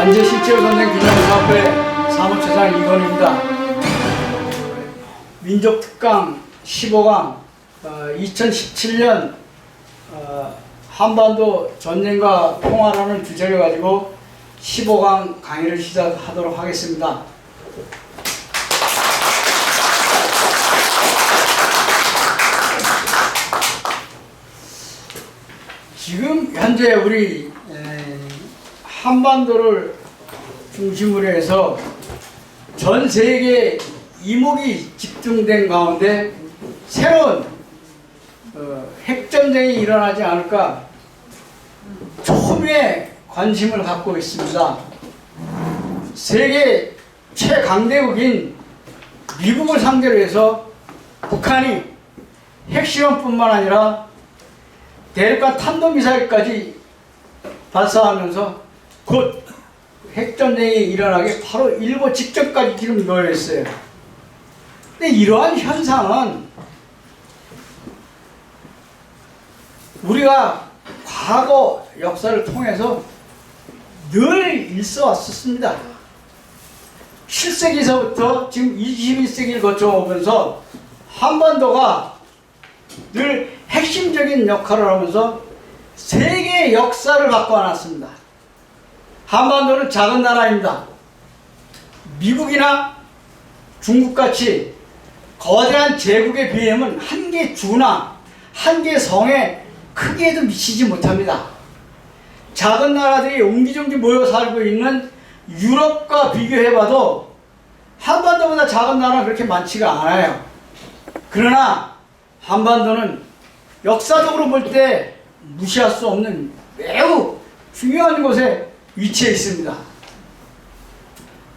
한제실제전쟁 기념사업회 사무처장 이건입니다. 민족특강 15강 2017년 한반도 전쟁과 평화라는 주제를 가지고 15강 강의를 시작하도록 하겠습니다. 지금 현재 우리 한반도를 중심으로 해서 전 세계 이목이 집중된 가운데 새로운 핵전쟁이 일어나지 않을까 초미의 관심을 갖고 있습니다. 세계 최강대국인 미국을 상대로 해서 북한이 핵실험뿐만 아니라 대륙간 탄도미사일까지 발사하면서 곧 핵전쟁이 일어나게 바로 일보 직전까지 지금 놓여있어요. 근데 이러한 현상은 우리가 과거 역사를 통해서 늘 있어왔었습니다. 7세기서부터 지금 21세기를 거쳐오면서 한반도가 늘 핵심적인 역할을 하면서 세계의 역사를 바꿔놨습니다. 한반도는 작은 나라입니다. 미국이나 중국같이 거대한 제국에 비하면 한 개 주나 한 개 성의 크기에도 미치지 못합니다. 작은 나라들이 옹기종기 모여 살고 있는 유럽과 비교해봐도 한반도보다 작은 나라는 그렇게 많지가 않아요. 그러나 한반도는 역사적으로 볼 때 무시할 수 없는 매우 중요한 곳에 위치해 있습니다.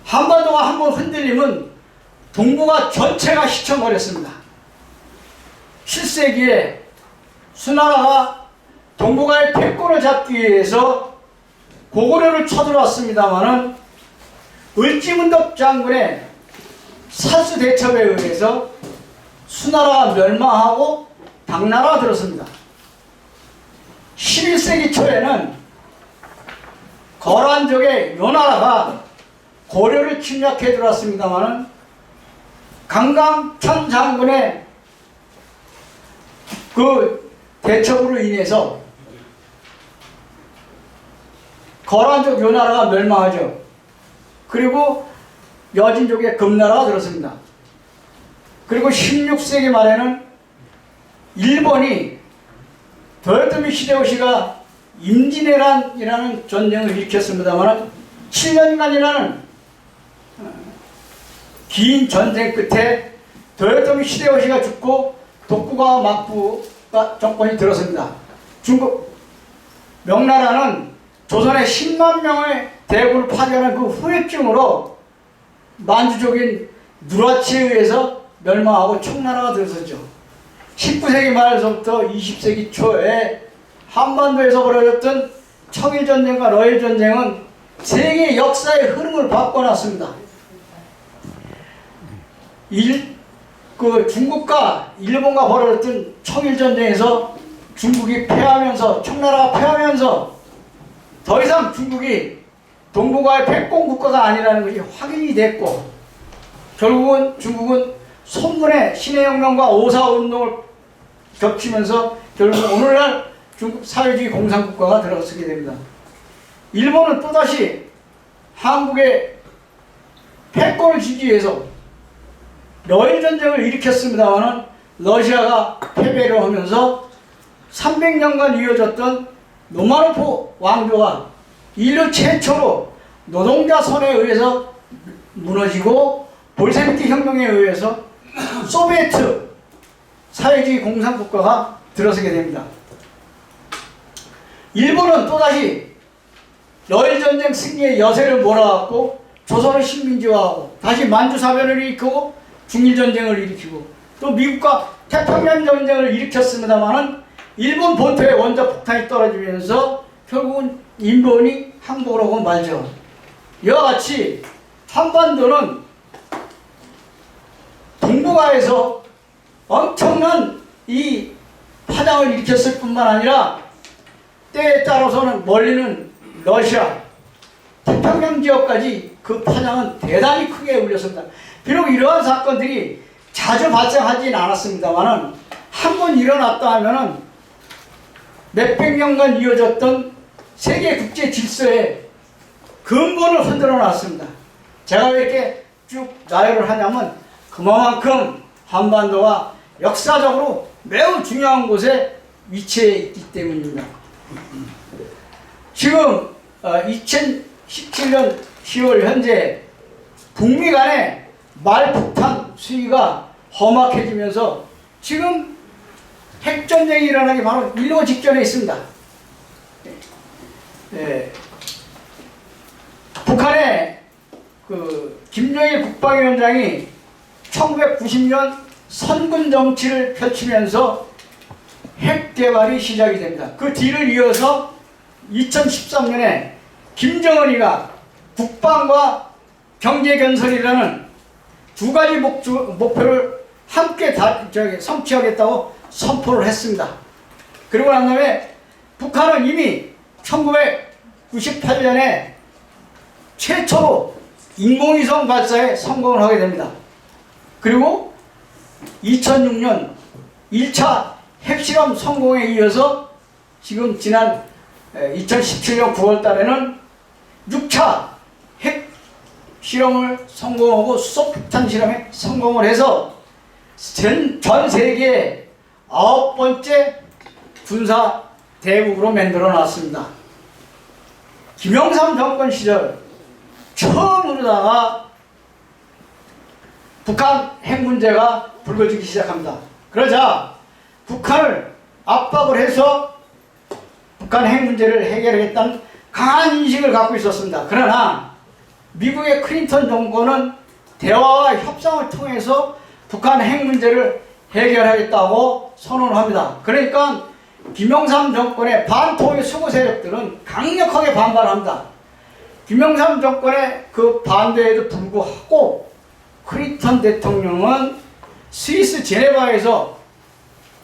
한반도가 한번 흔들리면 동북아 전체가 휘청거렸습니다. 7세기에 수나라가 동북아의 패권을 잡기 위해서 고구려를 쳐들어왔습니다마는 을지문덕 장군의 살수 대첩에 의해서 수나라가 멸망하고 당나라가 들었습니다. 11세기 초에는 거란족의 요나라가 고려를 침략해 들어왔습니다마는 강강천 장군의 그 대첩으로 인해서 거란족 요나라가 멸망하죠. 그리고 여진족의 금나라가 들었습니다. 그리고 16세기 말에는 일본이 도요토미 히데요시가 임진왜란이라는 전쟁을 일으켰습니다만 7년간이라는 긴 전쟁 끝에 도요토미 히데요시가 죽고 도쿠가와 막부가 정권이 들었습니다. 중국 명나라는 조선의 10만 명의 대군을 파괴하는 그 후유증으로 만주족인 누라치에 의해서 멸망하고 청나라가 들어섰죠. 19세기 말에서부터 20세기 초에 한반도에서 벌어졌던 청일전쟁과 러일전쟁은 세계 역사의 흐름을 바꿔놨습니다. 중국과 일본과 벌어졌던 청일전쟁에서 중국이 패하면서 청나라가 패하면서 더 이상 중국이 동북아의 패권 국가가 아니라는 것이 확인이 됐고 결국은 중국은 손문의 신해혁명과 오사운동을 겹치면서 결국 오늘날 중국 사회주의 공산국가가 들어서게 됩니다. 일본은 또다시 한국의 패권을 지기 위해서 러일전쟁을 일으켰습니다만 러시아가 패배를 하면서 300년간 이어졌던 로마노프 왕조가 인류 최초로 노동자 선에 의해서 무너지고 볼셰비키 혁명에 의해서 소비에트 사회주의 공산국가가 들어서게 됩니다. 일본은 또다시 러일전쟁 승리의 여세를 몰아갖고 조선을 식민지화하고 다시 만주사변을 일으키고 중일전쟁을 일으키고 또 미국과 태평양 전쟁을 일으켰습니다마는 일본 본토에 원자 폭탄이 떨어지면서 결국은 일본이 항복을 하고 말죠. 이와 같이 한반도는 동북아에서 엄청난 이 파장을 일으켰을 뿐만 아니라 때에 따라서는 멀리는 러시아, 태평양 지역까지 그 파장은 대단히 크게 울렸습니다. 비록 이러한 사건들이 자주 발생하진 않았습니다만은 한 번 일어났다 하면은 몇백 년간 이어졌던 세계 국제 질서의 근본을 흔들어 놨습니다. 제가 왜 이렇게 쭉 나열을 하냐면 그만큼 한반도가 역사적으로 매우 중요한 곳에 위치해 있기 때문입니다. 지금 2017년 10월 현재 북미 간의 말폭탄 수위가 험악해지면서 지금 핵전쟁이 일어나기 바로 일보 직전에 있습니다. 북한의 김정일 국방위원장이 1990년 선군 정치를 펼치면서 핵 개발이 시작이 됩니다. 그 뒤를 이어서 2013년에 김정은이가 국방과 경제 건설이라는 두 가지 목표를 함께 성취하겠다고 선포를 했습니다. 그리고 난 다음에 북한은 이미 1998년에 최초로 인공위성 발사에 성공을 하게 됩니다. 그리고 2006년 1차 핵실험 성공에 이어서 지금 지난 2017년 9월 달에는 6차 핵실험을 성공하고 수소폭탄 실험에 성공을 해서 전 세계의 9번째 군사 대국으로 만들어 놨습니다. 김영삼 정권 시절 처음으로다가 북한 핵 문제가 불거지기 시작합니다. 그러자 북한을 압박을 해서 북한 핵 문제를 해결하겠다는 강한 인식을 갖고 있었습니다. 그러나 미국의 클린턴 정권은 대화와 협상을 통해서 북한 핵 문제를 해결하겠다고 선언을 합니다. 그러니까 김영삼 정권의 반통일 수구 세력들은 강력하게 반발합니다. 김영삼 정권의 그 반대에도 불구하고 클린턴 대통령은 스위스 제네바에서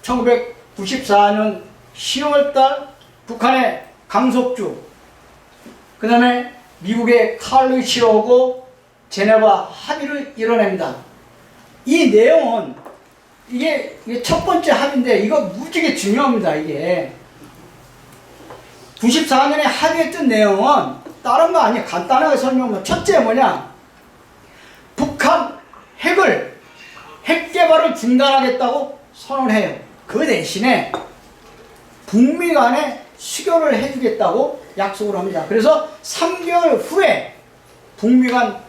1994년 10월달 북한의 강석주, 그 다음에 미국의 칼루이치오고 제네바 합의를 이뤄냅니다. 이 내용은 이게 첫 번째 합의인데 이거 무지개 중요합니다. 이게 94년에 합의했던 내용은 다른 거 아니에요. 간단하게 설명하면 첫째 뭐냐, 북한 핵 개발을 중단하겠다고 선언해요. 그 대신에 북미 간에 수교를 해주겠다고 약속을 합니다. 그래서 3개월 후에 북미 간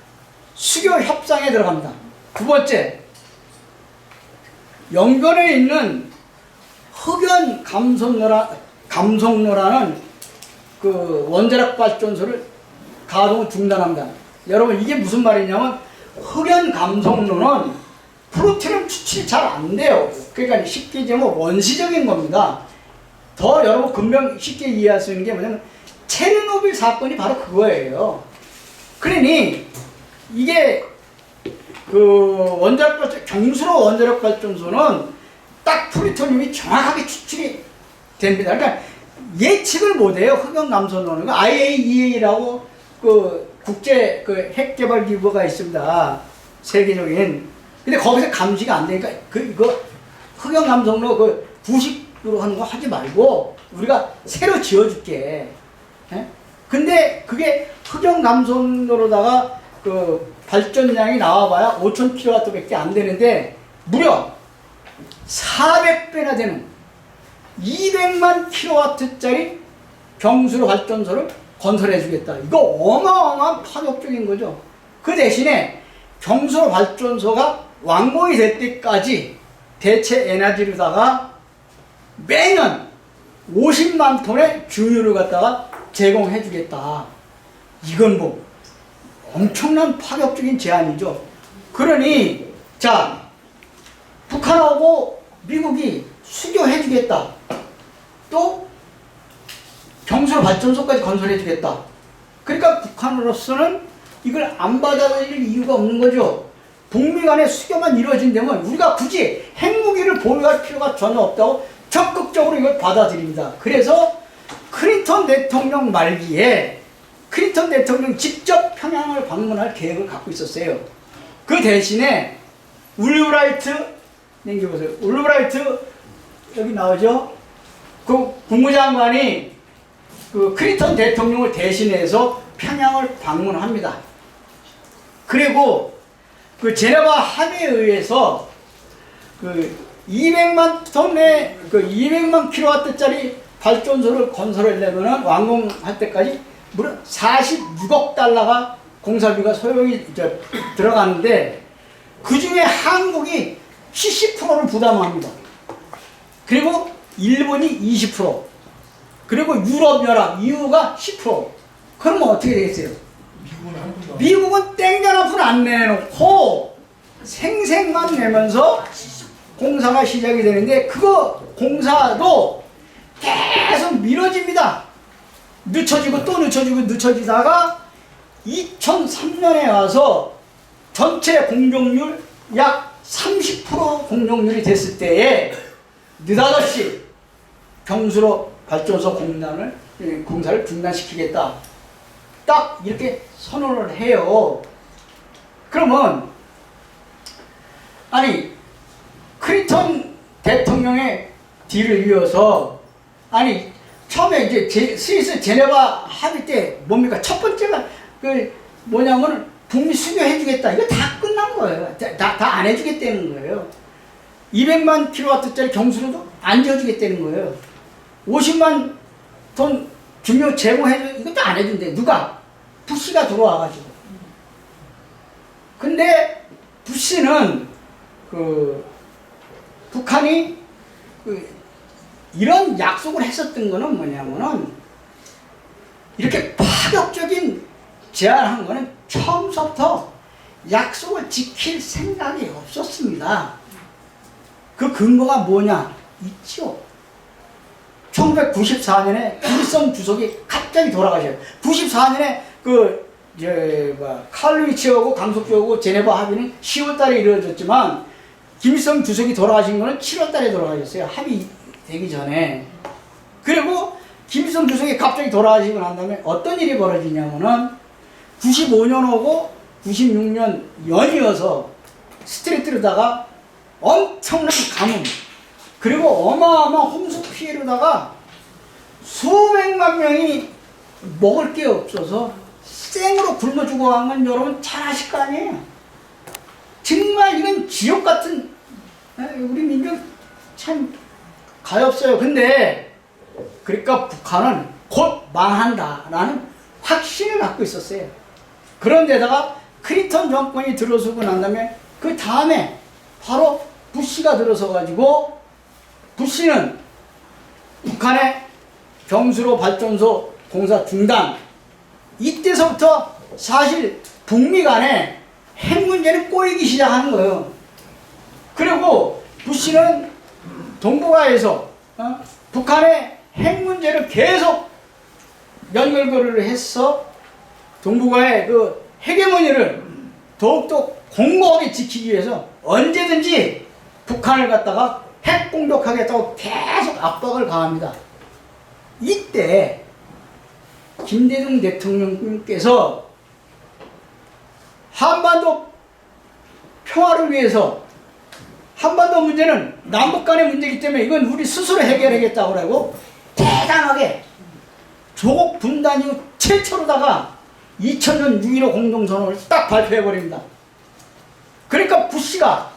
수교 협상에 들어갑니다. 두 번째, 영변에 있는 흑연 감속로라는 그 원자력 발전소를 가동을 중단합니다. 여러분 이게 무슨 말이냐면 흑연 감속로는 플루토늄 추출이 잘 안 돼요. 그러니까 쉽게 얘기하면 원시적인 겁니다. 더 여러분 금방 쉽게 이해할 수 있는 게 뭐냐면 체르노빌 사건이 바로 그거예요. 그러니 이게 그 경수로 원자력 발전소는 딱 플루토늄이 정확하게 추출이 됩니다. 그러니까 예측을 못해요. 흑연 감속로는 IAEA라고 그 국제 그 핵 개발 기구가 있습니다. 세계적인. 근데 거기서 감시가 안 되니까 이거 흑연 감속로 그 부식으로 하는 거 하지 말고 우리가 새로 지어줄게. 예? 근데 그게 흑연 감속로로다가 그 발전량이 나와봐야 5,000kW밖에 안 되는데 무려 400배나 되는 200만 kW짜리 경수로 발전소를 건설해주겠다. 이거 어마어마한 파격적인 거죠. 그 대신에 경수로 발전소가 완공이 될 때까지 대체 에너지로다가 매년 50만 톤의 중유를 갖다가 제공해주겠다. 이건 뭐 엄청난 파격적인 제안이죠. 그러니 자, 북한하고 미국이 수교해주겠다. 또 경수로 발전소까지 건설해주겠다. 그러니까 북한으로서는 이걸 안 받아들일 이유가 없는 거죠. 북미 간의 수교만 이루어진다면 우리가 굳이 핵무기를 보유할 필요가 전혀 없다고 적극적으로 이걸 받아들입니다. 그래서 클린턴 대통령 말기에 클린턴 대통령 직접 평양을 방문할 계획을 갖고 있었어요. 그 대신에 울브라이트, 넘겨보세요. 울브라이트 여기 나오죠? 그 국무장관이 그 클린턴 대통령을 대신해서 평양을 방문합니다. 그리고 그 제네바 합의에 의해서 그 200만 톤의 그 200만 킬로와트짜리 발전소를 건설하려면 완공할 때까지 무려 46억 달러가 공사비가 소요이 들어가는데 그 중에 한국이 70%를 부담합니다. 그리고 일본이 20%, 그리고 유럽연합, EU가 10%. 그러면 어떻게 되겠어요? 미국은 땡전 앞을 안 내놓고 생색만 내면서 공사가 시작이 되는데 그거 공사도 계속 미뤄집니다. 늦춰지고 또 늦춰지고 늦춰지다가 2003년에 와서 전체 공정률 약 30% 공정률이 됐을 때에 느닷없이 경수로 발전소 공사를 중단시키겠다. 딱 이렇게 선언을 해요. 그러면 아니 클린턴 대통령의 딜을 이어서 아니 처음에 이제 스위스 제네바 합의 때 뭡니까? 첫 번째가 그 뭐냐면 북미 수교해주겠다. 이거 다 끝난 거예요. 다 안 해주겠다는 거예요. 200만 킬로와트짜리 경수로도 안 지어주겠다는 거예요. 50만 톤 중요 제공해줘. 이것도 안 해준대. 누가? 부시가 들어와가지고. 근데 부시는 그 북한이 그 이런 약속을 했었던 거는 뭐냐면은 이렇게 파격적인 제안한 거는 처음부터 약속을 지킬 생각이 없었습니다. 그 근거가 뭐냐? 있죠. 1994년에 김일성 주석이 갑자기 돌아가셔요. 94년에 칼루이치하고 강석주하고 제네바 합의는 10월달에 이루어졌지만 김일성 주석이 돌아가신 거는 7월달에 돌아가셨어요. 합의되기 전에. 그리고 김일성 주석이 갑자기 돌아가시고 난 다음에 어떤 일이 벌어지냐면은 95년하고 96년 연이어서 스트레이트로다가 엄청난 가뭄 그리고 어마어마한 홍수 피해로다가 수백만 명이 먹을 게 없어서 생으로 굶어 죽어간 건 여러분 잘 아실 거 아니에요. 정말 이건 지옥 같은 우리 민족 참 가엾어요. 근데 그러니까 북한은 곧 망한다라는 확신을 갖고 있었어요. 그런데다가 클린턴 정권이 들어서고 난 다음에 그 다음에 바로 부시가 들어서 가지고 부시는 북한의 경수로 발전소 공사 중단 이때서부터 사실 북미 간에 핵 문제는 꼬이기 시작하는 거예요. 그리고 부시는 동북아에서 북한의 핵 문제를 계속 연결고리를 해서 동북아의 그 헤게모니를 더욱더 공고하게 지키기 위해서 언제든지 북한을 갖다가 핵 공격하겠다고 계속 압박을 가합니다. 이때 김대중 대통령께서 한반도 평화를 위해서 한반도 문제는 남북 간의 문제이기 때문에 이건 우리 스스로 해결하겠다고 하고 대단하게 조국 분단 이후 최초로다가 2000년 6.15 공동선언을 딱 발표해버립니다. 그러니까 부시가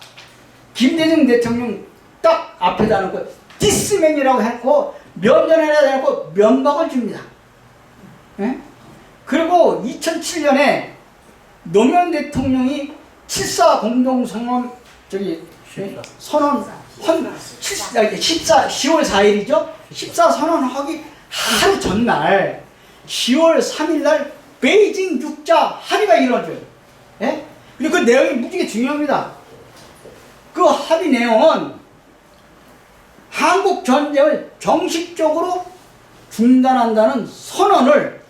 김대중 대통령 딱 앞에다 놓고 디스맨이라고 했고 면전에다 놓고 면박을 줍니다. 예? 그리고 2007년에 노무현 대통령이 7.4 공동선언 선언 10월 4일이죠. 14 선언하기 하루 전날 10월 3일날 베이징 6자 합의가 이루어져요. 예? 그리고 그 내용이 무지개 중요합니다. 그 합의 내용은 한국 전쟁을 정식적으로 중단한다는 선언을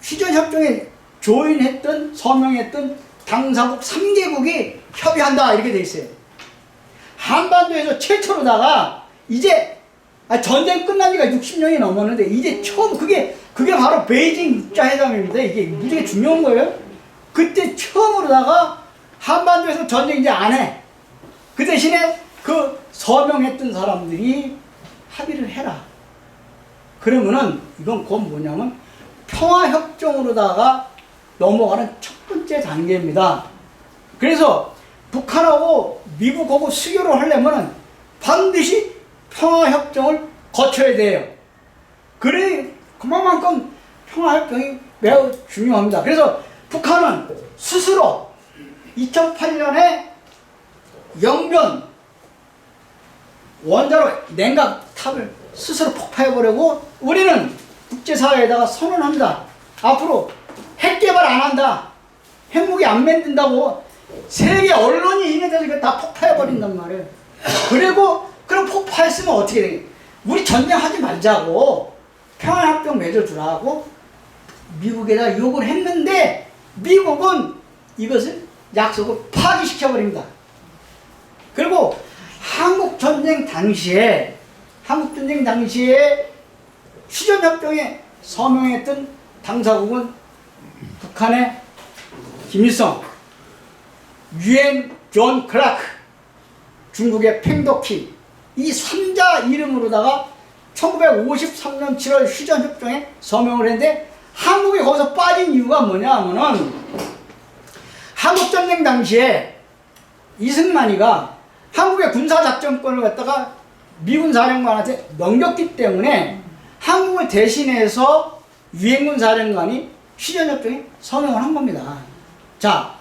휴전협정에 조인했던 서명했던 당사국 3개국이 협의한다 이렇게 돼 있어요. 한반도에서 최초로다가 이제 전쟁 끝난 지가 60년이 넘었는데 이제 처음 그게 바로 베이징 육자회담입니다. 이게 무지하게 중요한 거예요. 그때 처음으로다가 한반도에서 전쟁 이제 안 해. 그 대신에 그 서명했던 사람들이 합의를 해라. 그러면은 이건 곧 뭐냐면 평화협정으로다가 넘어가는 첫 번째 단계입니다. 그래서 북한하고 미국하고 수교를 하려면은 반드시 평화협정을 거쳐야 돼요. 그래, 그만큼 평화협정이 매우 중요합니다. 그래서 북한은 스스로 2008년에 영변 원자로 냉각탑을 스스로 폭파해버리고 우리는 국제사회에다가 선언합니다. 앞으로 핵 개발 안 한다. 핵무기 안 만든다고 세계 언론이 있는 데서 이거 다 폭파해버린단 말이에요. 그리고 그럼 폭파했으면 어떻게 되겠? 우리 전쟁하지 말자고 평화협정 맺어주라고 미국에다 요구를 했는데 미국은 이것을 약속을 파기시켜버립니다. 그리고 한국전쟁 당시에 휴전협정에 서명했던 당사국은 북한의 김일성, 유엔 존 클라크, 중국의 팽도키 이 3자 이름으로다가 1953년 7월 휴전협정에 서명을 했는데 한국이 거기서 빠진 이유가 뭐냐 하면은 한국전쟁 당시에 이승만이가 한국의 군사작전권을 갖다가 미군 사령관한테 넘겼기 때문에 한국을 대신해서 유엔군 사령관이 휴전협정에 서명을 한 겁니다. 자,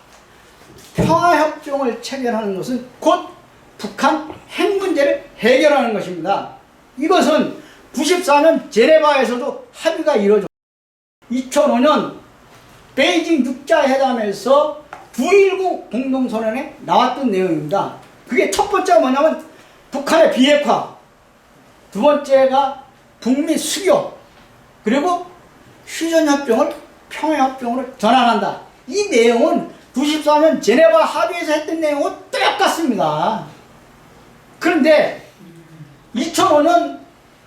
평화협정을 체결하는 것은 곧 북한 핵 문제를 해결하는 것입니다. 이것은 94년 제네바에서도 합의가 이루어졌고 2005년 베이징 육자회담에서 9.19 공동선언에 나왔던 내용입니다. 그게 첫 번째가 뭐냐면 북한의 비핵화, 두 번째가 북미 수교, 그리고 휴전협정을 평화협정으로 전환한다. 이 내용은 94년 제네바 합의에서 했던 내용은 똑같습니다. 그런데 2005년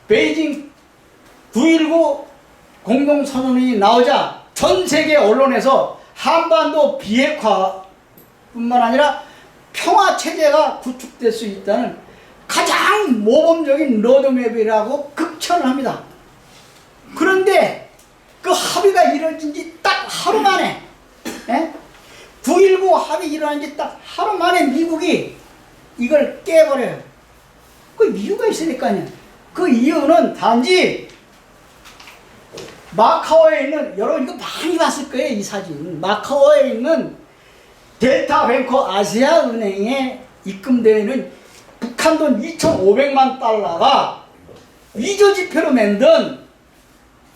베이징 9.19 공동선언이 나오자 전 세계 언론에서 한반도 비핵화뿐만 아니라 평화체제가 구축될 수 있다는 가장 모범적인 로드맵이라고 극찬을 합니다. 그런데 그 합의가 이루어진 지 딱 하루 만에 9.19 합의 일어난 지 딱 하루 만에 미국이 이걸 깨버려요. 그 이유가 있으니까요. 그 이유는 단지 마카오에 있는, 여러분 이거 많이 봤을 거예요, 이 사진. 마카오에 있는 델타뱅커 아시아은행에 입금되어 있는 북한 돈 2,500만 달러가 위조지표로 만든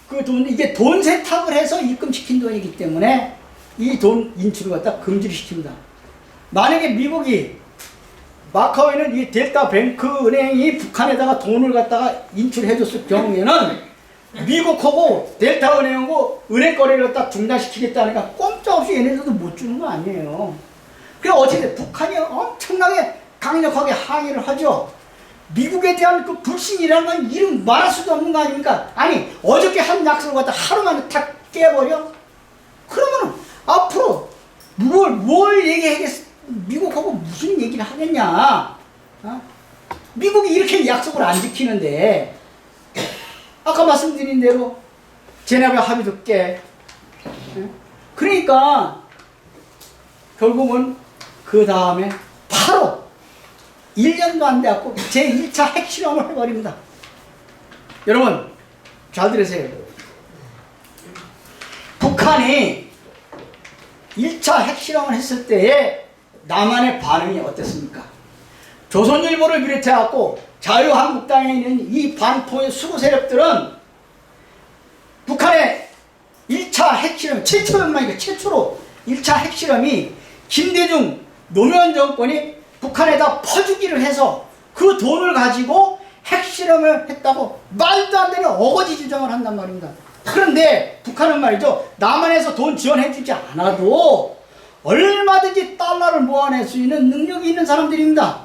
그 돈, 이게 돈 세탁을 해서 입금시킨 돈이기 때문에 이 돈 인출을 갖다 금지를 시킵니다. 만약에 미국이 마카오에 있는 이 델타뱅크 은행이 북한에다가 돈을 갖다가 인출해줬을 경우에는 미국하고 델타은행하고 은행 거래를 딱 중단시키겠다니까 꼼짝없이 얘네들도 못 주는 거 아니에요. 그래서 어쨌든 북한이 엄청나게 강력하게 항의를 하죠. 미국에 대한 그 불신이라는 건 이름 말할 수도 없는 거 아닙니까? 아니 어저께 한 약속을 갖다 하루 만에 탁 깨버려? 그러면 앞으로 뭘 얘기하겠어? 미국하고 무슨 얘기를 하겠냐? 미국이 이렇게 약속을 안 지키는데 아까 말씀드린 대로 제네바 합의도 깨. 그러니까 결국은 그 다음에 바로 1년도 안 돼갖고 제1차 핵실험을 해버립니다. 여러분 잘 들으세요. 북한이 1차 핵실험을 했을 때에 남한의 반응이 어땠습니까? 조선일보를 비롯해갖고 자유한국당에 있는 이 반포의 수구 세력들은 북한의 1차 핵실험, 최초로 1차 핵실험이 김대중 노무현 정권이 북한에다 퍼주기를 해서 그 돈을 가지고 핵실험을 했다고 말도 안 되는 어거지 주장을 한단 말입니다. 그런데 북한은 말이죠, 남한에서 돈 지원해주지 않아도 얼마든지 달러를 모아낼 수 있는 능력이 있는 사람들입니다.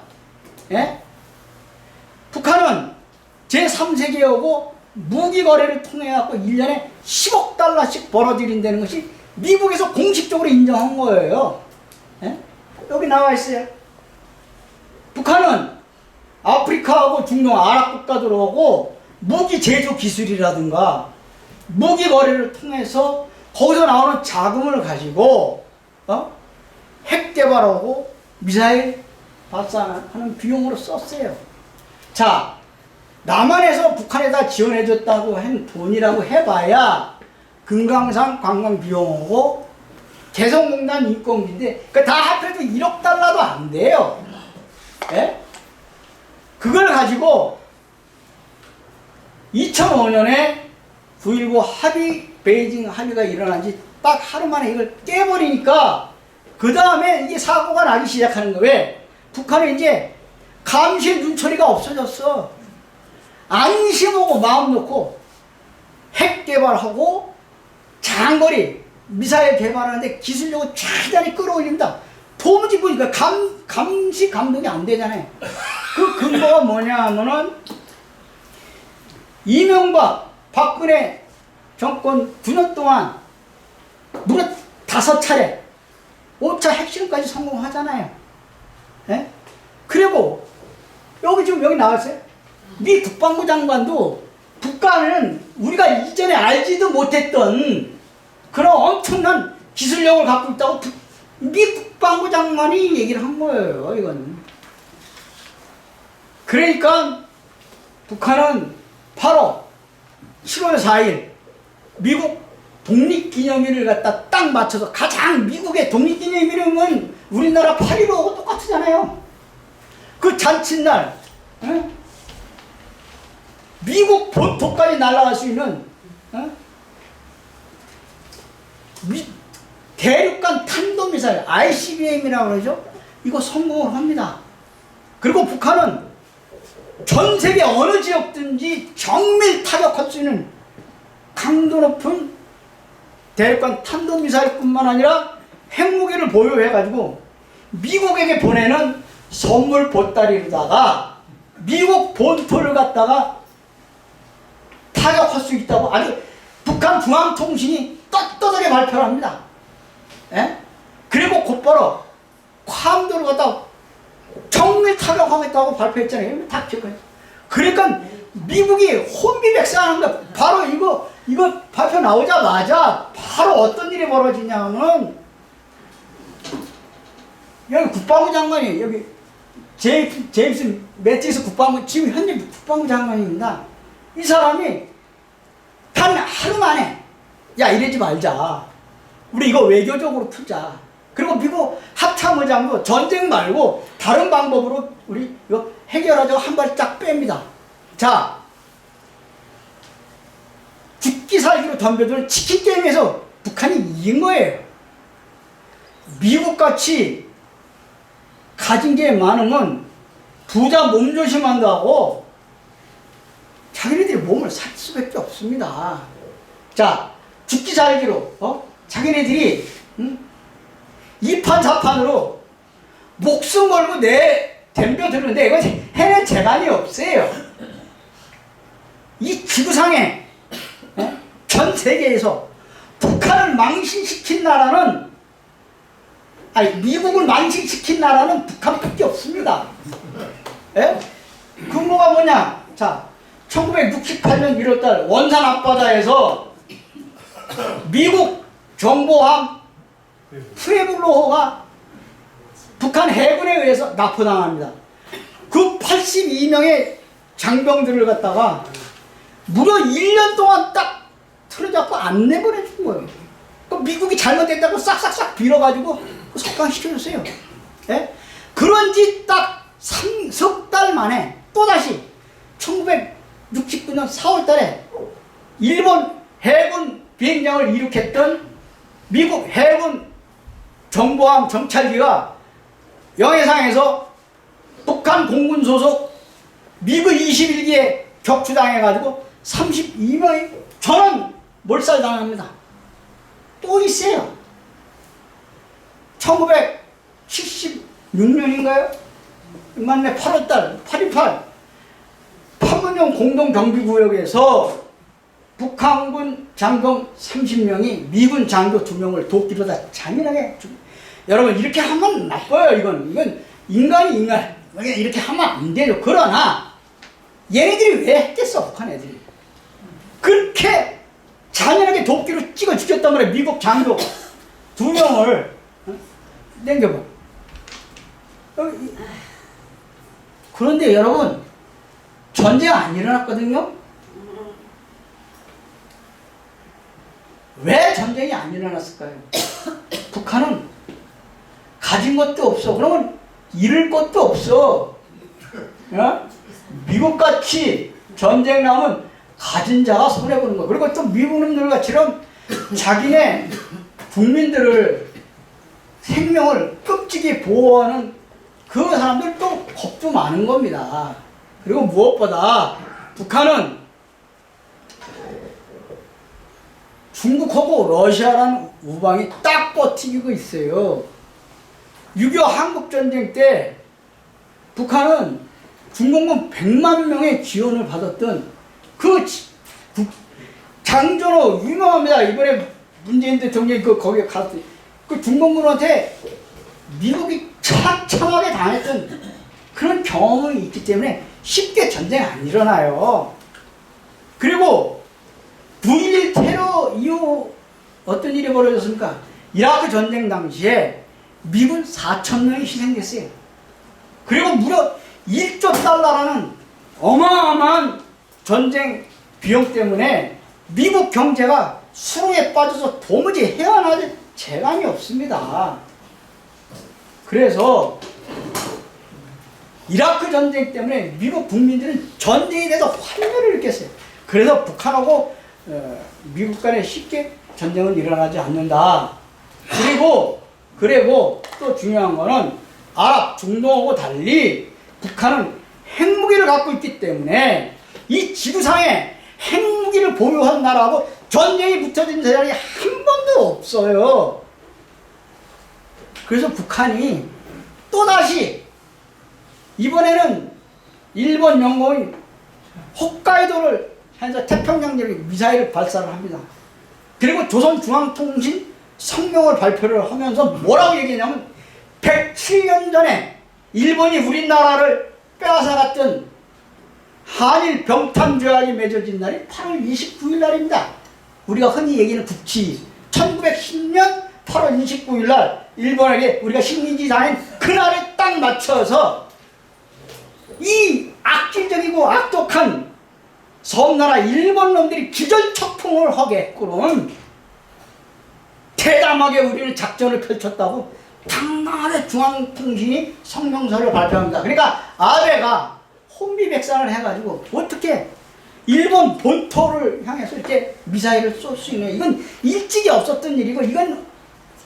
예? 북한은 제3세계하고 무기 거래를 통해 갖고 1년에 10억 달러씩 벌어들인다는 것이 미국에서 공식적으로 인정한 거예요. 예? 여기 나와 있어요. 북한은 아프리카하고 중동 아랍 국가들하고 무기 제조 기술이라든가 무기 거래를 통해서 거기서 나오는 자금을 가지고 핵 개발하고 미사일 발사하는 비용으로 썼어요. 자, 남한에서 북한에다 지원해줬다고 한 돈이라고 해봐야 금강산 관광 비용하고 개성공단 인건비인데 그 다 합해도 1억 달러도 안 돼요. 예? 그걸 가지고 2005년에 9.19 합의, 베이징 합의가 일어난 지 딱 하루 만에 이걸 깨버리니까 그 다음에 이게 사고가 나기 시작하는 거예요. 왜? 북한은 이제 감시의 눈초리가 없어졌어. 안심하고 마음 놓고 핵 개발하고 장거리 미사일 개발하는데 기술력을 최대한 끌어올립니다. 도무지 보니까 감시 감독이 안 되잖아요. 그 근거가 뭐냐 하면은 이명박 박근혜 정권 9년 동안 무려 5차례 5차 핵실험까지 성공하잖아요. 예? 그리고 여기 나왔어요. 미 국방부 장관도 북한은 우리가 이전에 알지도 못했던 그런 엄청난 기술력을 갖고 있다고 미 국방부 장관이 얘기를 한 거예요. 이건. 그러니까 북한은 8월 7월 4일 미국 독립기념일을 갖다 딱 맞춰서 가장 미국의 독립기념일은 우리나라 8.15하고 똑같잖아요. 그 잔칫날 미국 본토까지 날아갈 수 있는 대륙간 탄도미사일 ICBM이라고 그러죠. 이거 성공을 합니다. 그리고 북한은 전 세계 어느 지역든지 정밀 타격할 수 있는 강도 높은 대륙간 탄도미사일뿐만 아니라 핵무기를 보유해가지고 미국에게 보내는 선물 보따리로다가 미국 본토를 갖다가 타격할 수 있다고 아주 북한 중앙통신이 떳떳하게 발표를 합니다. 예? 그리고 곧바로 괌도를 갖다가 정밀 타격하겠다고 발표했잖아요. 다 기억해요. 그러니까 미국이 혼비백산하는 거야. 바로 이거 발표 나오자마자 바로 어떤 일이 벌어지냐면 여기 국방부 장관이 여기 제임스 매티스 국방부 지금 현재 국방부 장관입니다. 이 사람이 단 하루 만에 야 이러지 말자. 우리 이거 외교적으로 풀자. 그리고 미국 합참의장도 전쟁 말고 다른 방법으로 우리 이거 해결하자고 한 발짝 뺍니다. 자, 죽기 살기로 덤벼드는 치킨 게임에서 북한이 이긴 거예요. 미국같이 가진 게 많으면 부자 몸조심한다고 자기네들이 몸을 살 수밖에 없습니다. 자, 죽기 살기로 자기네들이 이판사판으로 목숨 걸고 덤벼드는데 이건 해낼 재간이 없어요. 이 지구상에 전 세계에서 북한을 망신시킨 나라는 미국을 망신시킨 나라는 북한밖에 없습니다. 예? 근거가 뭐냐? 자, 1968년 1월달 원산 앞바다에서 미국 정보함 프레블로호가 북한 해군에 의해서 납포당합니다. 그 82명의 장병들을 갖다가 무려 1년 동안 딱 틀어잡고 안 내보내준 거예요. 그 미국이 잘못했다고 싹싹싹 빌어가지고 석방시켜줬어요. 예? 그런 지 딱 3석 달 만에 또다시 1969년 4월 달에 일본 해군 비행장을 이륙했던 미국 해군 정보함 정찰기가 영해상에서 북한 공군 소속 미그 21기에 격추당해가지고 32명이 전원 몰살당합니다. 또 있어요. 1976년인가요? 맞네, 8월달, 8.28. 판문점 공동경비구역에서 북한군 장병 30명이 미군 장교 2명을 도끼로 다 잔인하게 여러분 이렇게 하면 나빠요. 이건 인간이 이렇게 하면 안 되죠. 그러나 얘네들이 왜 했겠어? 북한 애들이 그렇게 잔인하게 도끼로 찍어 죽였단 말이에요. 미국 장교 2명을 당겨봐. 그런데 여러분 전쟁 안 일어났거든요. 왜 전쟁이 안 일어났을까요? 북한은 가진 것도 없어. 그러면 잃을 것도 없어. 어? 미국같이 전쟁 나면 가진 자가 손해보는 거야. 그리고 또 미국 놈들같이럼 자기네 국민들을 생명을 끔찍이 보호하는 그 사람들 또 겁도 많은 겁니다. 그리고 무엇보다 북한은 중국하고 러시아라는 우방이 딱 버티고 있어요. 6.25 한국전쟁 때 북한은 중공군 100만 명의 지원을 받았던 그 장전호 유명합니다. 이번에 문재인 대통령이 거기에 갔을 때 그 중공군한테 미국이 처참하게 당했던 그런 경험이 있기 때문에 쉽게 전쟁 안 일어나요. 그리고 9.11 테러 이후 어떤 일이 벌어졌습니까? 이라크 전쟁 당시에 미군 4,000명이 희생됐어요. 그리고 무려 1조 달러라는 어마어마한 전쟁 비용 때문에 미국 경제가 수렁에 빠져서 도무지 헤어나질 재간이 없습니다. 그래서 이라크 전쟁 때문에 미국 국민들은 전쟁에 대해서 환멸을 느꼈어요. 그래서 북한하고 미국 간에 쉽게 전쟁은 일어나지 않는다. 그리고 또 중요한 거는 아랍 중동하고 달리 북한은 핵무기를 갖고 있기 때문에 이 지구상에 핵무기를 보유한 나라하고 전쟁이 붙어진 세력이 한 번도 없어요. 그래서 북한이 또다시 이번에는 일본 영공이 홋카이도를 향해서 태평양 지역에 미사일을 발사를 합니다. 그리고 조선중앙통신 성명을 발표를 하면서 뭐라고 얘기했냐면 107년 전에 일본이 우리나라를 빼앗아갔던 한일 병탄조약이 맺어진 날이 8월 29일 날입니다. 우리가 흔히 얘기하는 국치 1910년 8월 29일 날 일본에게 우리가 식민지 당한 그날에 딱 맞춰서 이 악질적이고 악독한 섬나라 일본 놈들이 기절초풍을 하게 했고는 대담하게 우리는 작전을 펼쳤다고 당나라의 중앙통신이 성명서를 발표합니다. 그러니까 아베가 혼비백산을 해가지고 어떻게 일본 본토를 향해서 이렇게 미사일을 쏠 수 있냐. 이건 일찍이 없었던 일이고 이건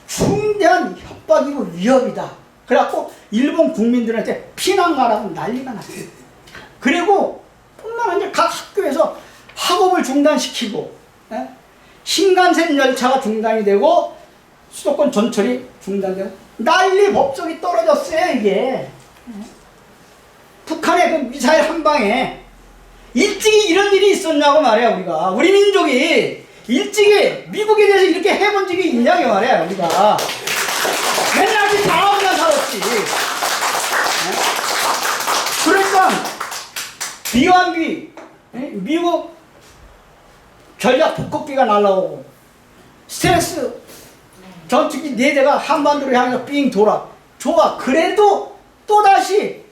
중대한 협박이고 위협이다. 그래갖고 일본 국민들한테 피난 가라고 난리가 났어요. 그리고 뿐만 아니라 각 학교에서 학업을 중단시키고 신간센 열차가 중단이 되고 수도권 전철이 중단되고 난리 법석이 떨어졌어요. 이게 북한의 그 미사일 한 방에 일찍이 이런 일이 있었냐고 말이야. 우리 민족이 일찍이 미국에 대해서 이렇게 해본 적이 있냐고 말이야. 우리가 맨날 그 당하고만 살았지. 그러니까 비완비 미국 전략 북극기가 날라오고 스텔스 전투기 4대가 한반도를 향해서 삥 돌아. 좋아. 그래도 또다시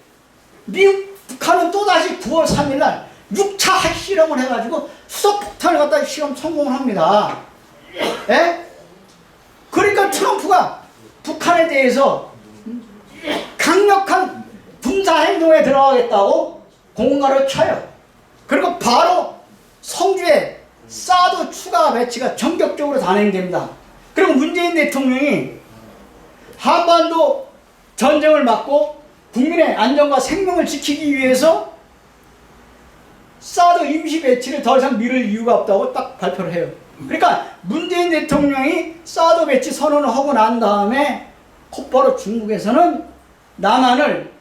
북한은 또다시 9월 3일날 6차 핵실험을 해가지고 수소폭탄을 갖다 실험 성공을 합니다. 에? 그러니까 트럼프가 북한에 대해서 강력한 군사행동에 들어가겠다고 공가를 쳐요. 그리고 바로 성주에 사드 추가 배치가 전격적으로 단행됩니다. 그리고 문재인 대통령이 한반도 전쟁을 막고 국민의 안전과 생명을 지키기 위해서 사드 임시 배치를 더 이상 미룰 이유가 없다고 딱 발표를 해요. 그러니까 문재인 대통령이 사드 배치 선언을 하고 난 다음에 곧바로 중국에서는 남한을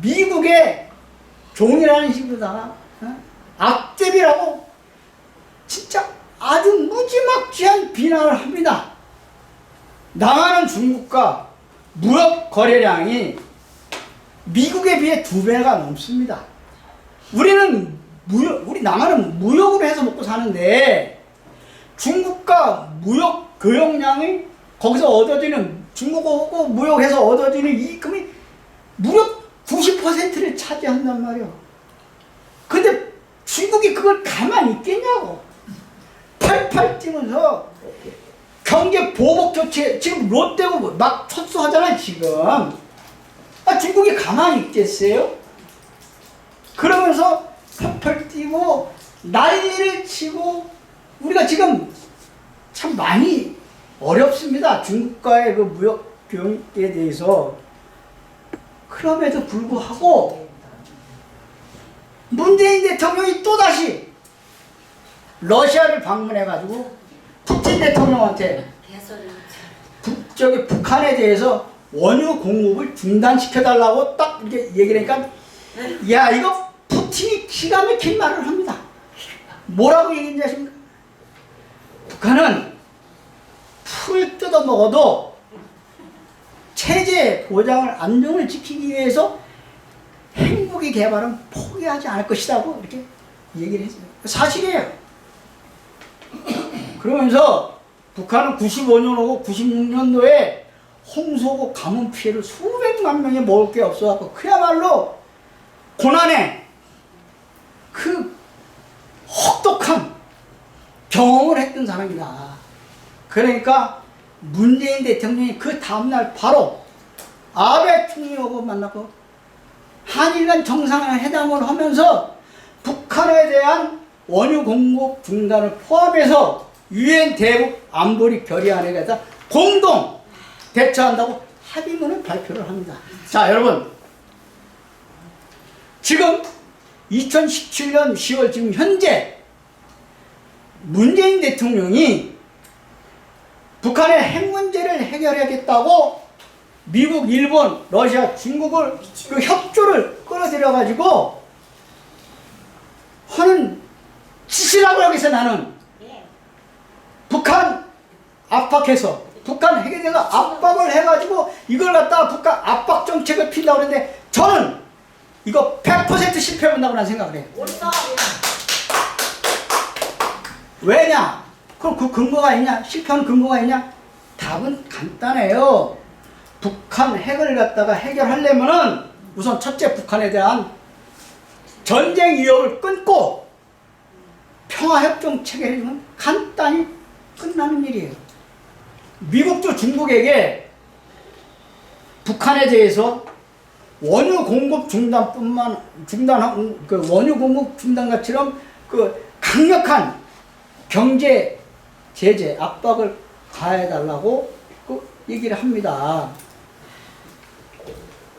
미국의 종이라는 식으로다가 악재비라고 진짜 아주 무지막지한 비난을 합니다. 나가는 중국과 무역 거래량이 미국에 비해 2배가 넘습니다. 우리 나가는 무역으로 해서 먹고 사는데 중국과 무역 교역량이 거기서 얻어지는 중국하고 무역해서 얻어지는 이익금이 무려 90%를 차지한단 말이에요. 근데 중국이 그걸 가만히 있겠냐고. 팔팔 뛰면서 경제 보복 조치 지금 롯데고 막 철수하잖아요 지금. 중국이 가만히 있겠어요? 그러면서 팔팔 뛰고 난리를 치고 우리가 지금 참 많이 어렵습니다. 중국과의 그 무역 교역에 대해서. 그럼에도 불구하고 문재인 대통령이 또다시 러시아를 방문해가지고 푸틴 대통령한테 북한에 대해서 원유 공급을 중단시켜달라고 딱 이렇게 얘기를 하니까 야 이거 푸틴이 기가 막힌 말을 합니다. 뭐라고 얘기했는지 아십니까? 북한은 풀을 뜯어먹어도 체제 보장을 안정을 지키기 위해서 핵무기 개발은 포기하지 않을 것이라고 이렇게 얘기를 했어요. 사실이에요. 그러면서 북한은 95년하고 96년도에 홍수고 가뭄 피해를 수백만 명이 먹을 게 없어갖고 그야말로 고난의 그 혹독한 경험을 했던 사람이다. 그러니까 문재인 대통령이 그 다음날 바로 아베 총리하고 만나고 한일 간 정상회담을 하면서 북한에 대한 원유 공급 중단을 포함해서 유엔 대북 안보리 결의안에 대해서 공동 대처한다고 합의문을 발표를 합니다. 자, 여러분. 지금 2017년 10월 지금 현재 문재인 대통령이 북한의 핵 문제를 해결하겠다고 미국, 일본, 러시아, 중국을 그 협조를 끌어들여가지고 하는 짓이라고 하겠어. 나는 북한 압박해서 북한 핵에 대해서 압박을 해가지고 이걸 갖다가 북한 압박 정책을 핀다고 그러는데 저는 이거 100% 실패한다고 난 생각을 해요. 왜냐? 그럼 그 근거가 있냐? 실패하는 근거가 있냐? 답은 간단해요. 북한 핵을 갖다가 해결하려면은 우선 첫째 북한에 대한 전쟁 위협을 끊고 평화협정 체결해주면 간단히 끝나는 일이에요. 미국도 중국에게 북한에 대해서 원유 공급 그 원유 공급 중단과처럼 그 강력한 경제 제재 압박을 가해달라고 그 얘기를 합니다.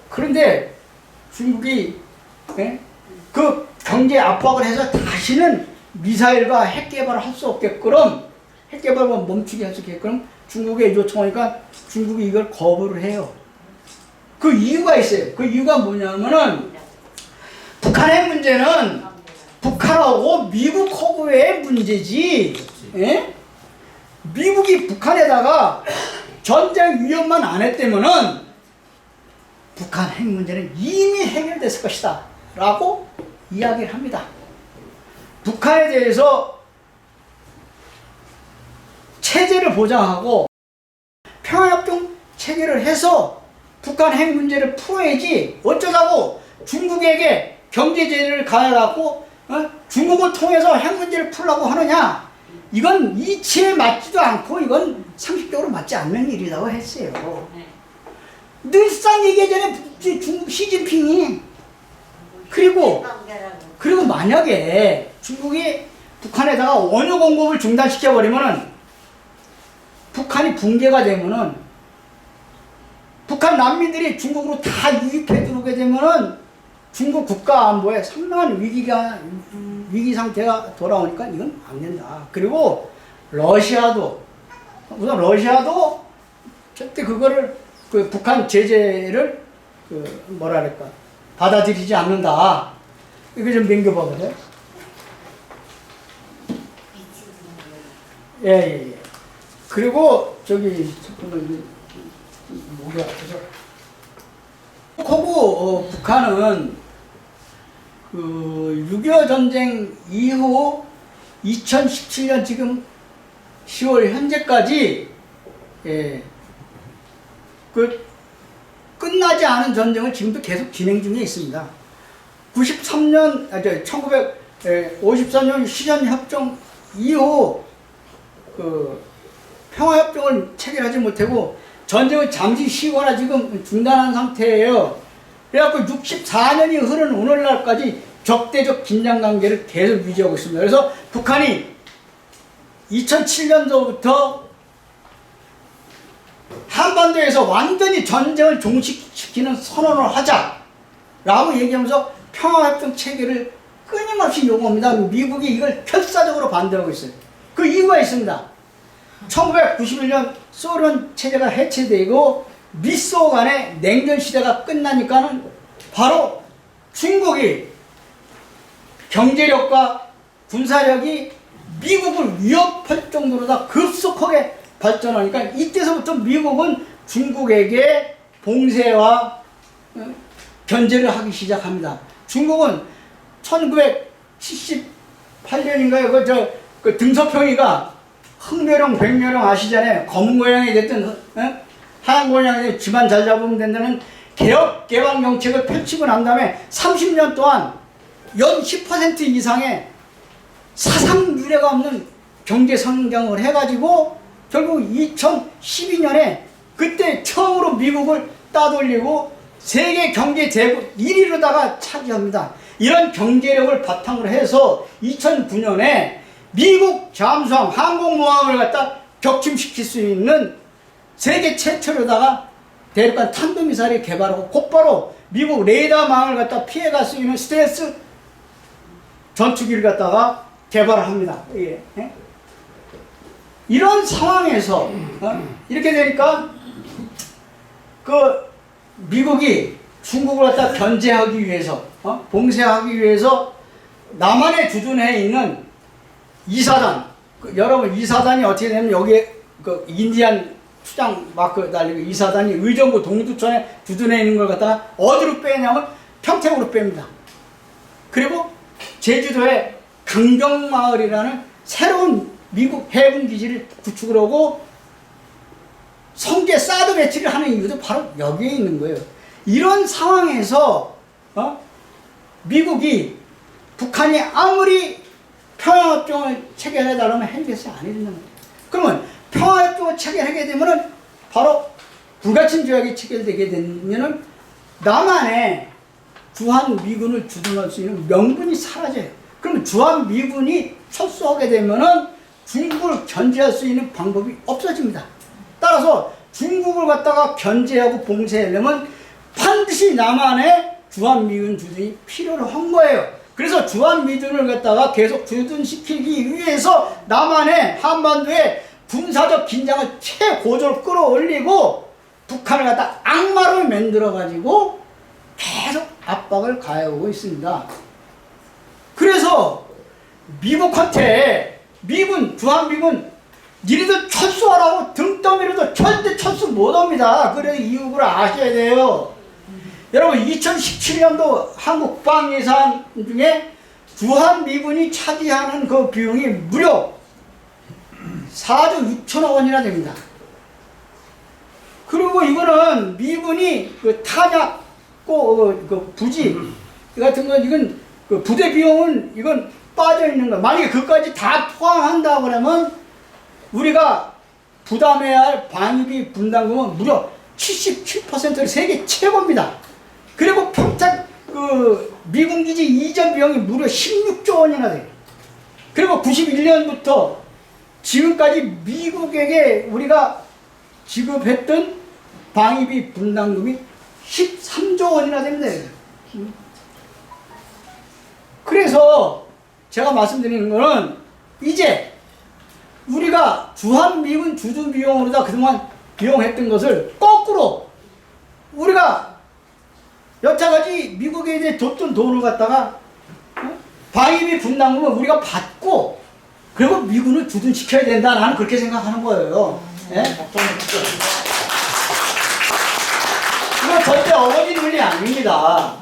그런데 중국이 그 경제 압박을 해서 다시는 미사일과 핵 개발을 할 수 없게끔 핵 개발만 멈추게 할 수 있게끔 중국에 요청하니까 중국이 이걸 거부를 해요. 그 이유가 있어요. 그 이유가 뭐냐면은 북한의 문제는 북한하고 미국하고의 문제지. 예? 미국이 북한에다가 전쟁 위협만 안 했다면은 북한 핵 문제는 이미 해결됐을 것이다 라고 이야기를 합니다. 북한에 대해서 체제를 보장하고 평화협정 체계를 해서 북한 핵 문제를 풀어야지 어쩌자고 중국에게 경제 제재를 가해갖고 중국을 통해서 핵 문제를 풀려고 하느냐. 이건 이치에 맞지도 않고 이건 상식적으로 맞지 않는 일이라고 했어요. 늘상 얘기하잖아요. 중국 시진핑이. 그리고 만약에 중국이 북한에다가 원유 공급을 중단시켜버리면은 북한이 붕괴가 되면은 북한 난민들이 중국으로 다 유입해 들어오게 되면은 중국 국가 안보에 상당한 위기 상태가 돌아오니까 이건 안 된다. 그리고 러시아도 절대 그거를 그 북한 제재를 받아들이지 않는다. 이거 좀 넘겨봐보세요. 예, 예, 예. 그리고 저기 잠깐만 목이 아프죠. 그리고 북한은 그 6.25 전쟁 이후 2017년 지금 10월 현재까지 예, 그 끝나지 않은 전쟁을 지금도 계속 진행 중에 있습니다. 1953년 시전협정 이후 그 평화협정을 체결하지 못하고 전쟁을 잠시 쉬거나 지금 중단한 상태예요. 그래갖고 64년이 흐른 오늘날까지 적대적 긴장관계를 계속 유지하고 있습니다. 그래서 북한이 2007년도부터 한반도에서 완전히 전쟁을 종식시키는 선언을 하자라고 얘기하면서 평화협정 체결을 끊임없이 요구합니다. 미국이 이걸 결사적으로 반대하고 있어요. 그 이유가 있습니다. 1991년 소련 체제가 해체되고 미소 간의 냉전 시대가 끝나니까는 바로 중국이 경제력과 군사력이 미국을 위협할 정도로 다 급속하게 발전하니까 이때서부터 미국은 중국에게 봉쇄와 견제를 하기 시작합니다. 중국은 1978년인가요? 그 등소평이가 흑묘령, 백묘령 아시잖아요. 검은 고양이 됐든 하얀 고양이 집안 잘 잡으면 된다는 개혁 개방 정책을 펼치고 난 다음에 30년 동안 연 10% 이상의 사상 유례가 없는 경제 성장을 해가지고 결국 2012년에 그때 처음으로 미국을 따돌리고 세계 경제 대국 1위로다가 차지합니다. 이런 경제력을 바탕으로 해서 2009년에 미국 잠수함 항공모함을 갖다 격침시킬 수 있는 세계 최초로다가 대륙간 탄도미사일을 개발하고 곧바로 미국 레이더망을 갖다 피해갈 수 있는 스텔스 전투기를 갖다가 개발을 합니다. 예. 이런 상황에서 이렇게 되니까 그 미국이 중국을 갖다 견제하기 위해서 봉쇄하기 위해서 남한에 주둔해 있는 이사단, 여러분 이사단이 어떻게 되냐면 여기에 그 인디안 수장 마크 달리고 이사단이 의정부 동두천에 주둔해 있는 걸 갖다가 어디로 빼냐면 평택으로 뺍니다. 그리고 제주도에 강정마을이라는 새로운 미국 해군 기지를 구축을 하고 성계 사드 배치를 하는 이유도 바로 여기에 있는 거예요. 이런 상황에서 미국이 북한이 아무리 평화협정을 체결해달라면 해주겠어요? 안 해준다는 거예요. 그러면 평화협정을 체결하게 되면은 바로 불가침 조약이 체결되게 되면은 남한에 주한미군을 주둔할 수 있는 명분이 사라져요. 그러면 주한미군이 철수하게 되면은 중국을 견제할 수 있는 방법이 없어집니다. 따라서 중국을 갖다가 견제하고 봉쇄하려면 반드시 남한에 주한미군 주둔이 필요로 한 거예요. 그래서 주한미군을 갖다가 계속 주둔시키기 위해서 남한의 한반도에 군사적 긴장을 최고조로 끌어올리고 북한을 갖다 악마로 만들어가지고 계속 압박을 가해오고 있습니다. 그래서 미국한테 주한미군 니네들 철수하라고 등 떠밀어도 절대 철수 못합니다. 그래서 이유를 아셔야 돼요. 여러분 2017년도 한국 국방 예산 중에 주한미군이 차지하는 그 비용이 무려 4조 6천억 원이나 됩니다. 그리고 이거는 미군이 그 탄약, 그 부지 같은 건 이건 그 부대 비용은 이건 빠져 있는 거. 만약에 그까지 다 포함한다 그러면 우리가 부담해야 할 방위비 분담금은 무려 77%를 세계 최고입니다. 그리고 평택 그 미군 기지 이전 비용이 무려 16조 원이나 돼요. 그리고 91년부터 지금까지 미국에게 우리가 지급했던 방위비 분담금이 13조 원이나 됩니다. 그래서 제가 말씀드리는 거는 이제 우리가 주한미군 주둔 비용으로다 그동안 비용했던 것을 거꾸로 우리가 여차까지 미국에 이제 줬던 돈을 갖다가 방위비 분담금은 우리가 받고 그리고 미군을 주둔시켜야 된다. 나는 그렇게 생각하는 거예요. 예? 이거 절대 어거진 논리 아닙니다.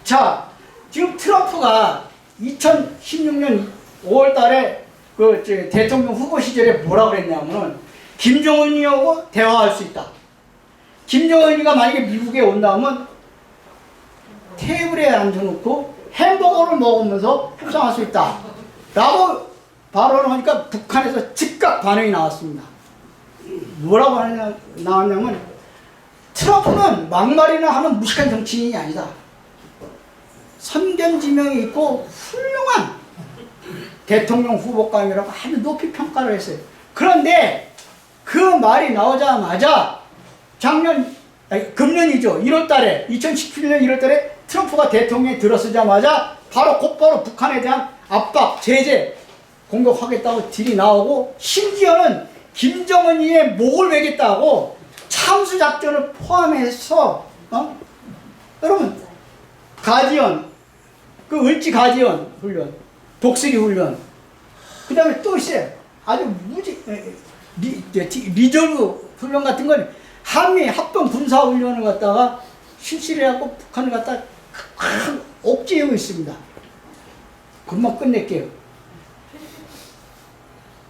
자, 지금 트럼프가 2016년 5월 달에 그 대통령 후보 시절에 뭐라고 그랬냐면은 김정은이하고 대화할 수 있다. 김정은이가 만약에 미국에 온다면 테이블에 앉아놓고 햄버거를 먹으면서 협상할 수 있다. 라고 발언을 하니까 북한에서 즉각 반응이 나왔습니다. 뭐라고 나왔냐면 트럼프는 막말이나 하는 무식한 정치인이 아니다. 선견지명이 있고 훌륭한 대통령 후보감이라고 아주 높이 평가를 했어요. 그런데 그 말이 나오자마자 금년이죠. 1월달에 2017년 1월달에 트럼프가 대통령에 들어서자마자 곧바로 북한에 대한 압박, 제재 공격하겠다고 딜이 나오고 심지어는 김정은이의 목을 베겠다고 참수작전을 포함해서 여러분 가디언 그 을지 가디언 훈련 독수리 훈련 그 다음에 또 있어요. 아주 리저브 훈련 같은 건 한미 합동 군사 훈련을 갖다가 실시를 하고 북한을 갖다 억제하고 있습니다. 금방 끝낼게요.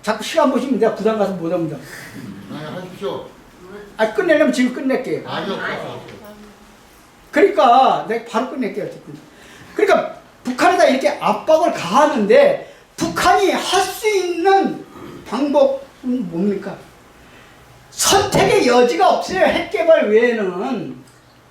자꾸 시간 보시면 내가 부담 가서 못 합니다. 하십시오. 끝내려면 지금 끝낼게요. 아니요. 그러니까 내가 바로 끝낼게요. 그러니까 북한에다 이렇게 압박을 가하는데 북한이 할 수 있는 방법은 뭡니까? 선택의 여지가 없어요. 핵개발 외에는.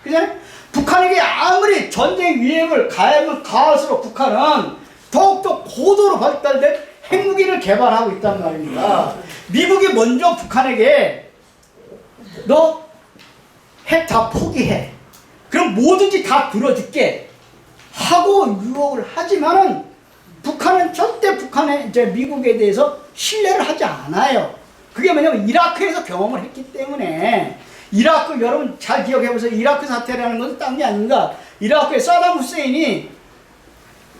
그잖아요? 북한에게 아무리 전쟁 위협을 가하면 가할수록 북한은 더욱더 고도로 발달된 핵무기를 개발하고 있단 말입니다. 미국이 먼저 북한에게 너 핵 다 포기해. 그럼 뭐든지 다 들어줄게. 하고 유혹을 하지만은 북한은 절대 미국에 대해서 신뢰를 하지 않아요. 그게 뭐냐면 이라크에서 경험을 했기 때문에 이라크 여러분 잘 기억해보세요. 이라크 사태라는 것은 딴 게 아닌가. 이라크에 사담 후세인이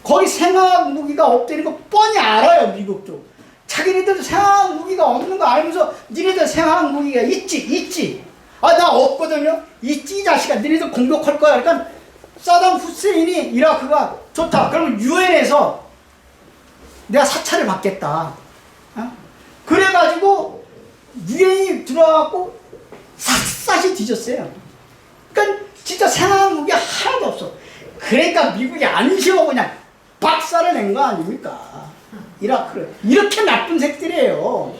거기 생화학 무기가 없다는 거 뻔히 알아요. 미국도. 자기네들도 생화학 무기가 없는 거 알면서 니네들 생화학 무기가 있지. 나 없거든요. 있지 이 자식아. 니네들 공격할 거야. 그러니까 사담 후세인이 이라크가 좋다. 그러면 유엔에서 내가 사찰을 받겠다. 그래가지고 유엔이 들어가고 샅샅이 뒤졌어요. 그러니까 진짜 생화학 무기 하나도 없어. 그러니까 미국이 안심하고 그냥 박살을 낸 거 아닙니까? 이라크를. 이렇게 나쁜 새끼들이에요.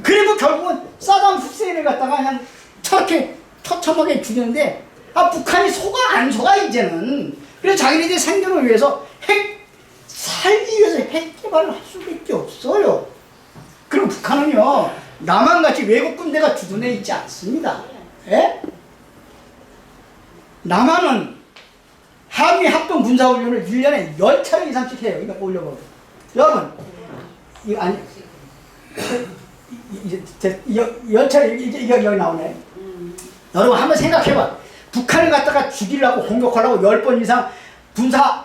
그리고 결국은 사담 후세인을 갖다가 그냥 저렇게 처참하게 죽였는데 북한이 속아 안 속아 이제는. 그래서 자기네들 생존을 위해서 살기 위해서 핵 개발을 할 수밖에 없어요. 그리고 북한은요 남한같이 외국 군대가 주둔해 있지 않습니다. 예? 남한은 한미 합동 군사훈련을 1년에 10차례 이상씩 해요. 이거 올려봐요. 여러분 이거 아니 10차례 이게 여기 나오네. 여러분 한번 생각해봐. 북한을 갖다가 죽이려고 공격하려고 10번 이상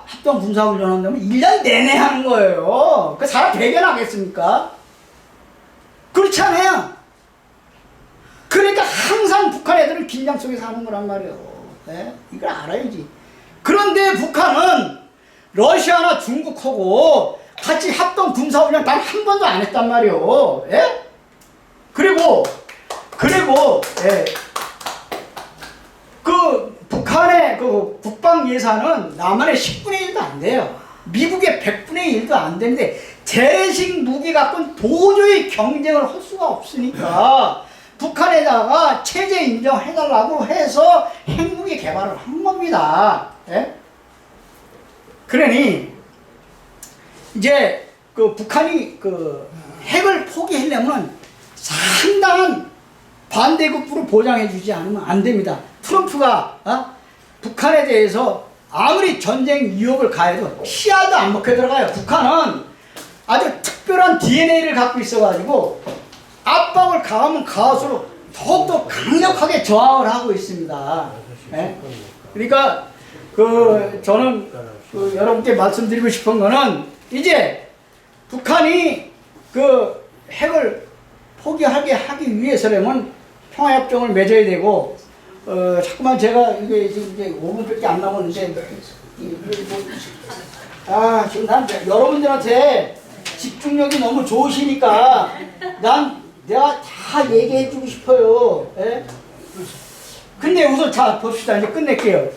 합동 군사훈련 한다면 1년 내내 하는 거예요. 그 사람 배견하겠습니까? 그렇지 않아요. 그러니까 항상 북한 애들은 긴장 속에서 하는 거란 말이에요. 네? 이걸 알아야지. 그런데 북한은 러시아나 중국하고 같이 합동 군사훈련 단 한 번도 안 했단 말이에요. 예? 그리고 예. 그 북한의 그 국방 예산은 남한의 10분의 1도 안 돼요. 미국의 100분의 1도 안 되는데 재래식 무기 갖고는 도저히 경쟁을 할 수가 없으니까 북한에다가 체제 인정해달라고 해서 핵무기 개발을 한 겁니다. 예? 그러니 이제 그 북한이 그 핵을 포기하려면 상당한 반대급부를 보장해주지 않으면 안 됩니다. 트럼프가 북한에 대해서 아무리 전쟁 위협을 가해도 씨알도 안 먹혀 들어가요. 북한은 아주 특별한 DNA를 갖고 있어가지고 압박을 가하면 가할수록 더욱더 강력하게 저항을 하고 있습니다. 네? 그러니까 저는 여러분께 말씀드리고 싶은 거는 이제 북한이 그 핵을 포기하게 하기 위해서라면 평화협정을 맺어야 되고, 자꾸만 제가 이게 지금 이제 5분밖에 안 남았는데, 지금 난 여러분들한테 집중력이 너무 좋으시니까 내가 다 얘기해주고 싶어요. 예? 근데 우선 자 봅시다. 이제 끝낼게요.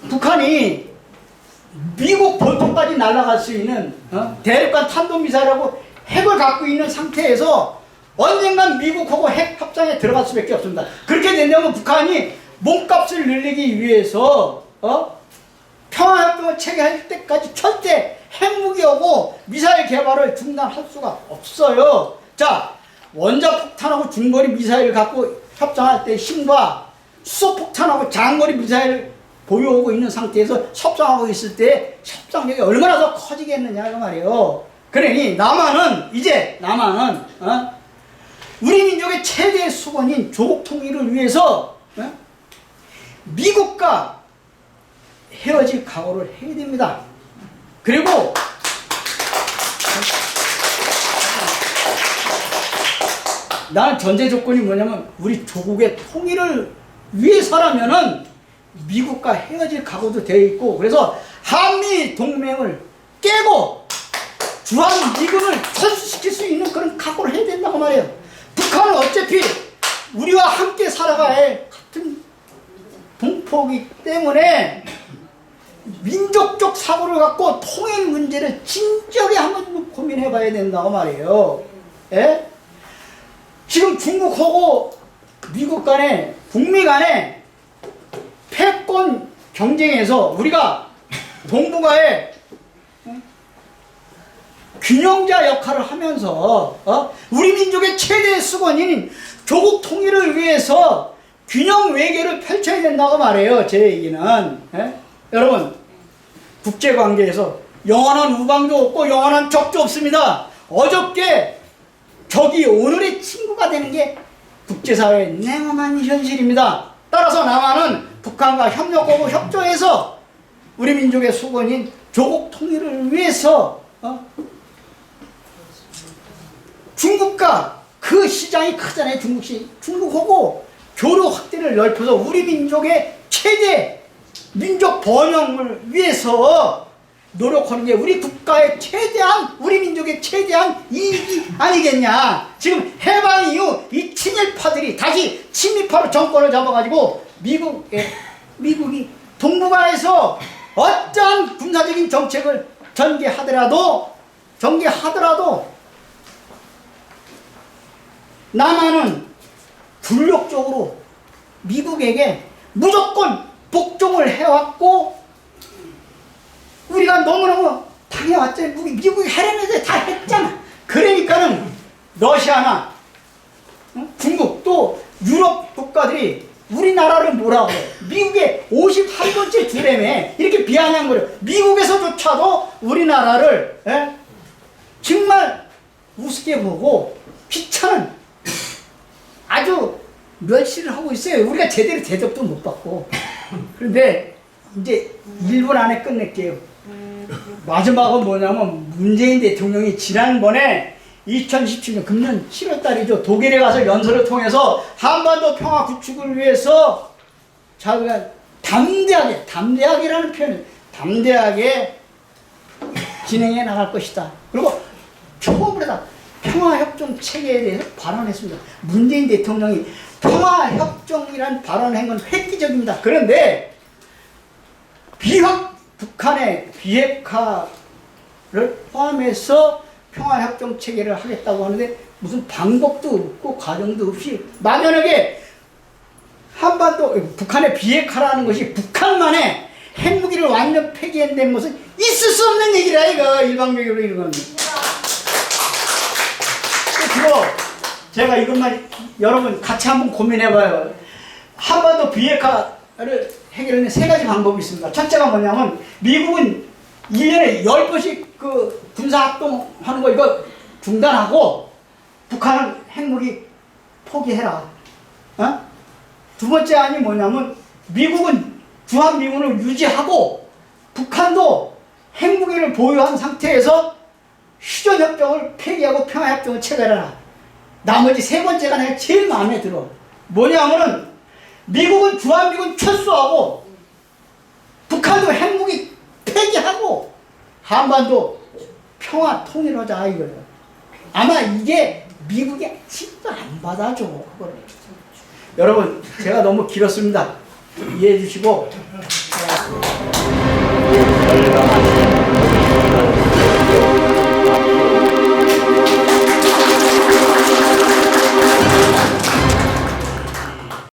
북한이 미국 본토까지 날아갈 수 있는 대륙간 탄도미사일하고 핵을 갖고 있는 상태에서 언젠간 미국하고 핵 협상에 들어갈 수밖에 없습니다. 그렇게 된다면 북한이 몸값을 늘리기 위해서 평화협정을 체결할 때까지 절대 핵무기하고 미사일 개발을 중단할 수가 없어요. 자, 원자폭탄하고 중거리 미사일을 갖고 협상할 때 힘과 수소폭탄하고 장거리 미사일을 보유하고 있는 상태에서 협상하고 있을 때 협상력이 얼마나 더 커지겠느냐 그 말이에요. 그러니 남한은 우리 민족의 최대 수건인 조국 통일을 위해서 미국과 헤어질 각오를 해야 됩니다. 그리고 나는 전제 조건이 뭐냐면 우리 조국의 통일을 위해서라면은 미국과 헤어질 각오도 되어 있고, 그래서 한미 동맹을 깨고 주한 미군을 철수시킬 수 있는 그런 각오를 해야 된다고 말이에요. 북한은 어차피 우리와 함께 살아갈 같은 동포이기 때문에 민족적 사고를 갖고 통일 문제를 진지하게 한번 고민해 봐야 된다고 말이에요. 예? 지금 중국하고 미국 간에, 북미 간에 패권 경쟁에서 우리가 동북아의 균형자 역할을 하면서 우리 민족의 최대 수건인 조국 통일을 위해서 균형 외교를 펼쳐야 된다고 말해요. 제 얘기는. 예? 여러분, 국제관계에서 영원한 우방도 없고 영원한 적도 없습니다. 어저께 적이 오늘의 친구가 되는 게 국제사회의 냉엄한 현실입니다. 따라서 남한은 북한과 협력하고 협조해서 우리 민족의 수건인 조국 통일을 위해서 중국과 그 시장이 크잖아요. 중국하고 교류 확대를 넓혀서 우리 민족의 최대 민족 번영을 위해서 노력하는 게 우리 국가의 최대한, 우리 민족의 최대한 이익이 아니겠냐. 지금 해방 이후 이 친일파들이 다시 친미파로 정권을 잡아가지고 미국이 동북아에서 어떠한 군사적인 정책을 전개하더라도 남한은 굴욕적으로 미국에게 무조건 복종을 해왔고 우리가 너무너무 당해왔잖아요. 미국이 하려는데 다 했잖아. 그러니까는 러시아나 중국 또 유럽 국가들이 우리나라를 뭐라고 해요? 미국의 51번째 주례매 이렇게 비아냥거려. 미국에서조차도 우리나라를 정말 우습게 보고 귀찮은 아주 멸시를 하고 있어요. 우리가 제대로 대접도 못 받고. 그런데 이제 1분 안에 끝낼게요. 마지막은 뭐냐면 문재인 대통령이 지난번에 2017년 금년 7월 달이죠. 독일에 가서 연설을 통해서 한반도 평화 구축을 위해서 자기가 담대하게라는 표현을 담대하게 진행해 나갈 것이다. 그리고 처음으로 평화협정 체계에 대해서 발언했습니다. 문재인 대통령이 평화협정이란 발언한 건 획기적입니다. 그런데 북한의 비핵화를 포함해서 평화협정 체계를 하겠다고 하는데 무슨 방법도 없고 과정도 없이 막연하게 북한의 비핵화라는 것이 북한만의 핵무기를 완전 폐기한다는 것은 있을 수 없는 얘기라 이거. 일방적으로 이런 겁니다. 그리고 제가 이것만 여러분 같이 한번 고민해봐요. 한반도 비핵화를 해결하는 3가지 방법이 있습니다. 첫째가 뭐냐면 미국은 1년에 10번씩 그 군사합동하는 거 이거 중단하고 북한은 핵무기 포기해라. 두 번째 안이 뭐냐면 미국은 주한미군을 유지하고 북한도 핵무기를 보유한 상태에서 휴전협정을 폐기하고 평화협정을 체결하라. 나머지 세 번째가 내가 제일 마음에 들어. 뭐냐면은 미국은 주한미군 철수하고 북한도 핵무기 폐기하고 한반도 평화 통일하자 이거예요. 아마 이게 미국이 진짜 안 받아줘 그거를. 여러분 제가 너무 길었습니다. 이해해 주시고